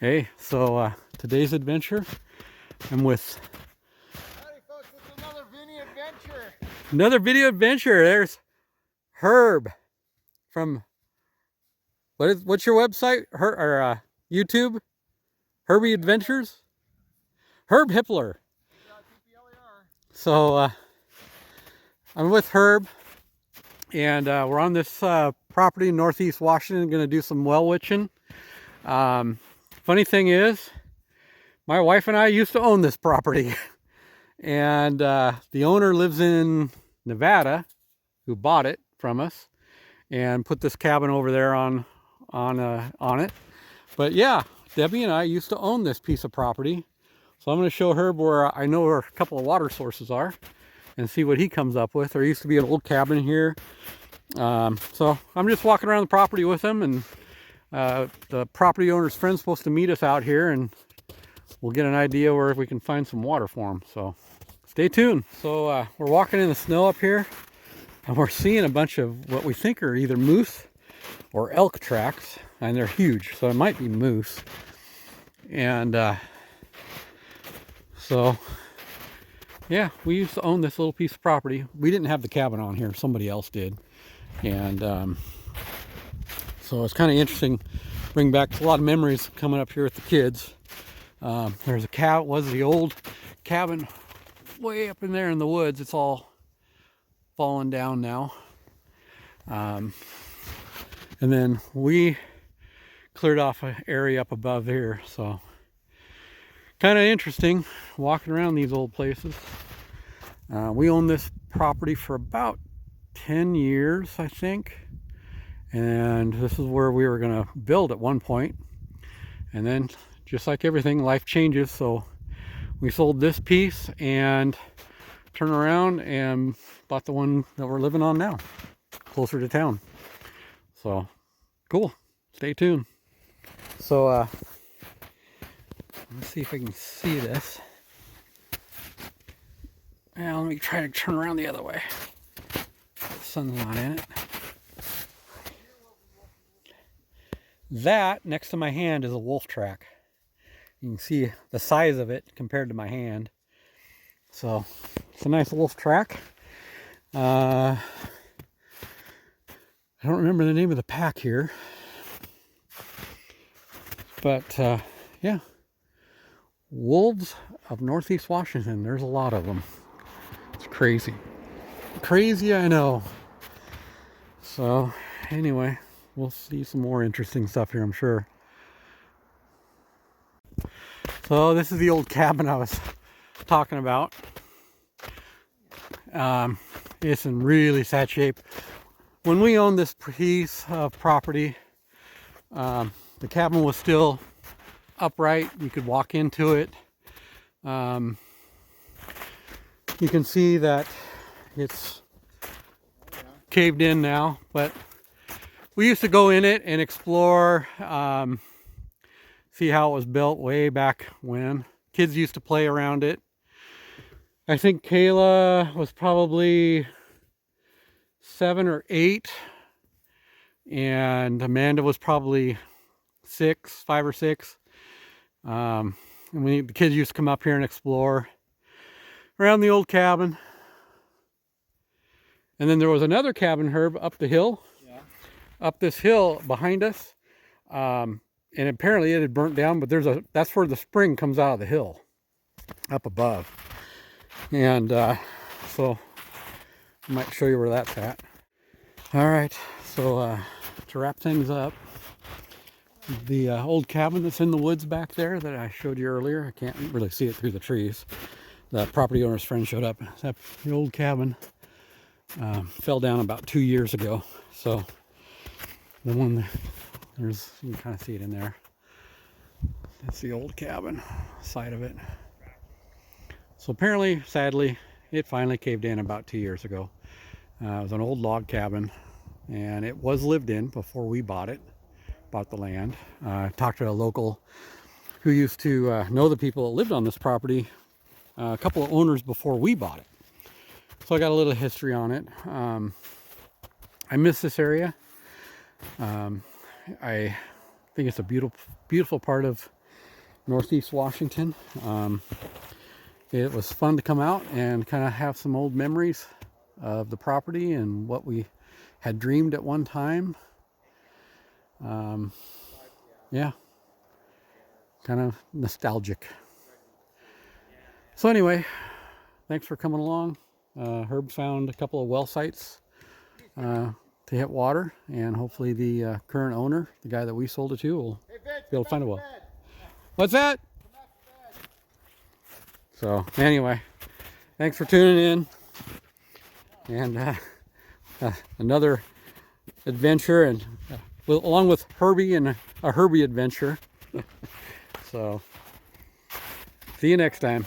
Hey, so today's adventure, I'm with Howdy folks, it's another Vinny adventure. another video adventure. There's Herb from what's your website? YouTube? Herbie Adventures? Herb Hippler. TPLER. So I'm with Herb, and we're on this property in Northeast Washington, going to do some well witching. Funny thing is, my wife and I used to own this property. And the owner lives in Nevada, who bought it from us and put this cabin over there on it. But yeah, Debbie and I used to own this piece of property, so I'm going to show Herb where I know where a couple of water sources are and see what he comes up with. There used to be an old cabin here, so I'm just walking around the property with him, and the property owner's friend's supposed to meet us out here, and we'll get an idea where we can find some water for him. So stay tuned. So we're walking in the snow up here, and we're seeing a bunch of what we think are either moose or elk tracks, and they're huge, so it might be moose. And so yeah, we used to own this little piece of property. We didn't have the cabin on here, somebody else did. And so it's kind of interesting, bring back a lot of memories coming up here with the kids. There's was the old cabin way up in there in the woods. It's all fallen down now. And then we cleared off an area up above here. So kind of interesting walking around these old places. We owned this property for about 10 years, I think. And this is where we were going to build at one point. And then, just like everything, life changes. So we sold this piece and turned around and bought the one that we're living on now, closer to town. So cool. Stay tuned. So let's see if I can see this. Now let me try to turn around the other way. The sun's not in it. That next to my hand is a wolf track. You can see the size of it compared to my hand. So it's a nice wolf track. I don't remember the name of the pack here, but yeah, wolves of Northeast Washington. There's a lot of them. It's crazy. Crazy, I know. So anyway, we'll see some more interesting stuff here, I'm sure. So this is the old cabin I was talking about. It's in really sad shape. When we owned this piece of property, the cabin was still upright. You could walk into it. You can see that it's caved in now, but we used to go in it and explore, see how it was built way back when. Kids used to play around it. I think Kayla was probably 7 or 8, and Amanda was probably 5 or 6. And the kids used to come up here and explore around the old cabin. And then there was another cabin, Herb, up the hill. Yeah. Up this hill behind us. And apparently it had burnt down, but that's where the spring comes out of the hill, up above. And so I might show you where that's at. All right, so to wrap things up, the old cabin that's in the woods back there that I showed you earlier, I can't really see it through the trees. The property owner's friend showed up. The old cabin fell down about 2 years ago. So the one you can kind of see it in there. That's the old cabin side of it. So apparently, sadly, it finally caved in about 2 years ago. It was an old log cabin, and it was lived in before we bought the land. I talked to a local who used to know the people that lived on this property, a couple of owners before we bought it. So I got a little history on it. I miss this area. I think it's a beautiful part of Northeast Washington. It was fun to come out and kind of have some old memories of the property and what we had dreamed at one time. Yeah, kind of nostalgic. So anyway, thanks for coming along. Herb found a couple of well sites to hit water, and hopefully the current owner, the guy that we sold it to, will Hey, Vince, be able to come find a back well. to bed. What's that? Come back to bed. So anyway, thanks for tuning in, and another adventure, and along with Herbie and a Herbie adventure. So see you next time.